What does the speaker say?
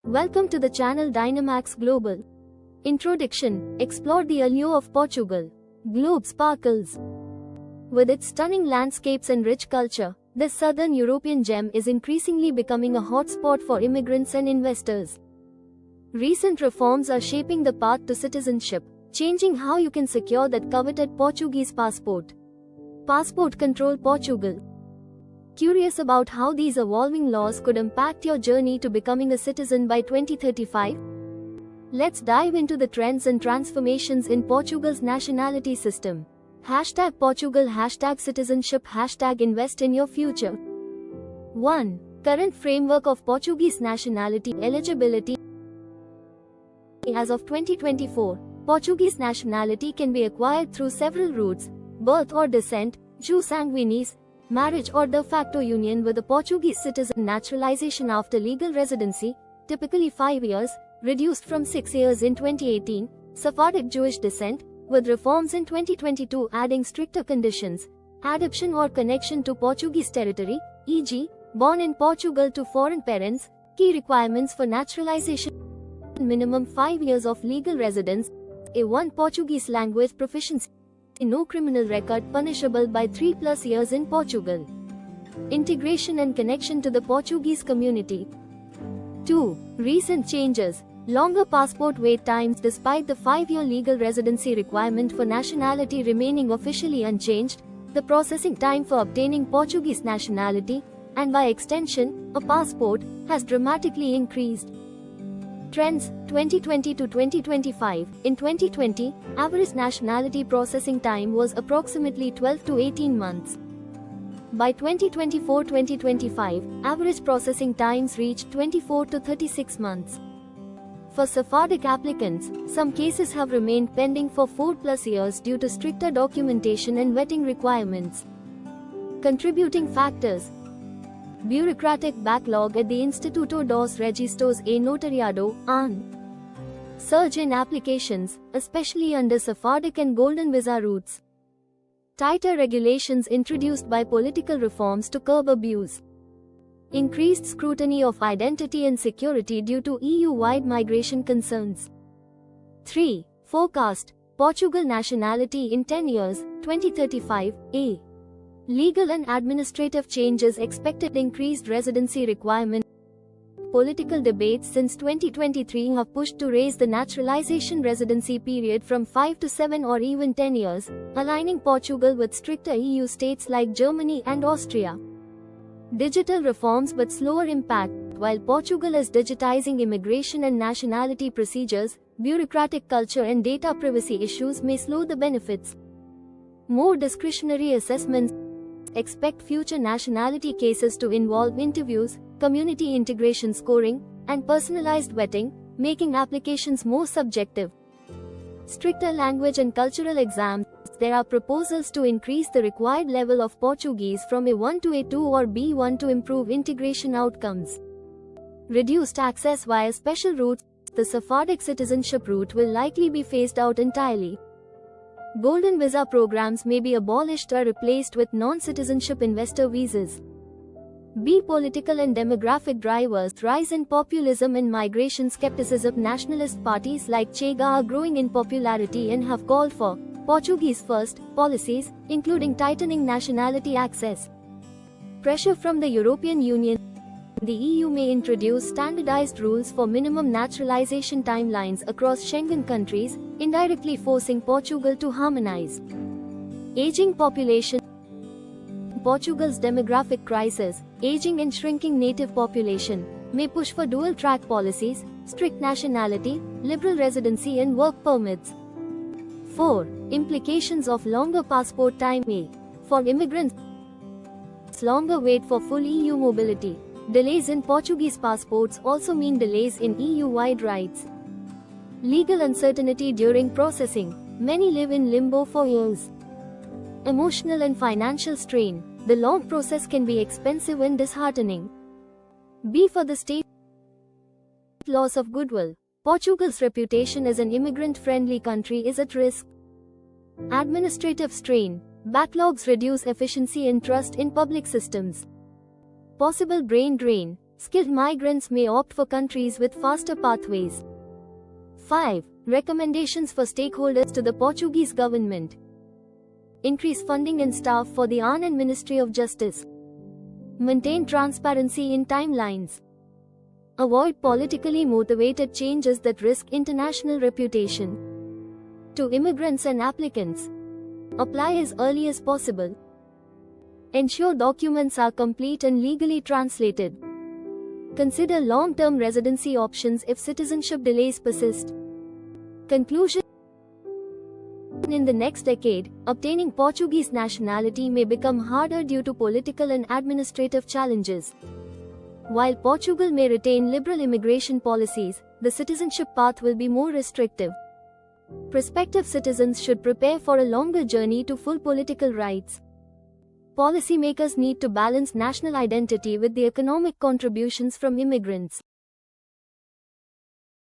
Welcome to the channel Dynamax Global. Introduction: explore the allure of Portugal. Globe sparkles. With its stunning landscapes and rich culture, this southern European gem is increasingly becoming a hotspot for immigrants and investors. Recent reforms are shaping the path to citizenship, changing how you can secure that coveted Portuguese passport. Passport Control Portugal. Curious about how these evolving laws could impact your journey to becoming a citizen by 2035? Let's dive into the trends and transformations in Portugal's nationality system. #Portugal, #citizenship, #invest in your future. 1. Current framework of Portuguese nationality eligibility. As of 2024, Portuguese nationality can be acquired through several routes: birth or descent, jus sanguinis, marriage or de facto union with a Portuguese citizen, naturalization after legal residency, typically 5 years, reduced from 6 years in 2018, Sephardic Jewish descent, with reforms in 2022 adding stricter conditions, adoption or connection to Portuguese territory, e.g., born in Portugal to foreign parents, key requirements for naturalization, minimum 5 years of legal residence, A1 Portuguese language proficiency, no criminal record punishable by 3+ years in Portugal. Integration and connection to the Portuguese community. 2. Recent changes. Longer passport wait times. Despite the 5-year legal residency requirement for nationality remaining officially unchanged, the processing time for obtaining Portuguese nationality, and by extension, a passport, has dramatically increased. Trends, 2020 to 2025. In 2020, average nationality processing time was approximately 12 to 18 months. By 2024-2025, average processing times reached 24 to 36 months. For Sephardic applicants, some cases have remained pending for 4+ years due to stricter documentation and vetting requirements. Contributing factors: bureaucratic backlog at the Instituto dos Registros e Notariado, AN. Surge in applications, especially under Sephardic and Golden Visa routes. Tighter regulations introduced by political reforms to curb abuse. Increased scrutiny of identity and security due to EU-wide migration concerns. 3. Forecast: Portugal nationality in 10 years, 2035, A. Legal and administrative changes expected. Increased residency requirement. Political debates since 2023 have pushed to raise the naturalization residency period from 5 to 7 or even 10 years, aligning Portugal with stricter EU states like Germany and Austria. Digital reforms but slower impact. While Portugal is digitizing immigration and nationality procedures, bureaucratic culture and data privacy issues may slow the benefits. More discretionary assessments. Expect future nationality cases to involve interviews, community integration scoring, and personalized vetting, making applications more subjective. Stricter language and cultural exams. There are proposals to increase the required level of Portuguese from A1 to A2 or B1 to improve integration outcomes. Reduced access via special routes. The Sephardic citizenship route will likely be phased out entirely. Golden Visa programs may be abolished or replaced with non-citizenship investor visas. B. Political and demographic drivers. Rise in populism and migration skepticism. Nationalist parties like Chega are growing in popularity and have called for Portuguese first policies, including tightening nationality access. Pressure from the European Union. The EU may introduce standardized rules for minimum naturalization timelines across Schengen countries, indirectly forcing Portugal to harmonize. Aging population. Portugal's demographic crisis, aging and shrinking native population, may push for dual-track policies, strict nationality, liberal residency and work permits. 4. Implications of longer passport time. For immigrants, longer wait for full EU mobility. Delays in Portuguese passports also mean delays in EU-wide rights. Legal uncertainty during processing. Many live in limbo for years. Emotional and financial strain. The long process can be expensive and disheartening. B. For the state, loss of goodwill. Portugal's reputation as an immigrant-friendly country is at risk. Administrative strain. Backlogs reduce efficiency and trust in public systems. Possible brain drain. Skilled migrants may opt for countries with faster pathways. 5. Recommendations for stakeholders to the Portuguese government. Increase funding and staff for the ANN Ministry of Justice. Maintain transparency in timelines. Avoid politically motivated changes that risk international reputation. To immigrants and applicants, apply as early as possible. Ensure documents are complete and legally translated. Consider long-term residency options if citizenship delays persist. Conclusion: in the next decade, obtaining Portuguese nationality may become harder due to political and administrative challenges. While Portugal may retain liberal immigration policies, the citizenship path will be more restrictive. Prospective citizens should prepare for a longer journey to full political rights. Policymakers need to balance national identity with the economic contributions from immigrants.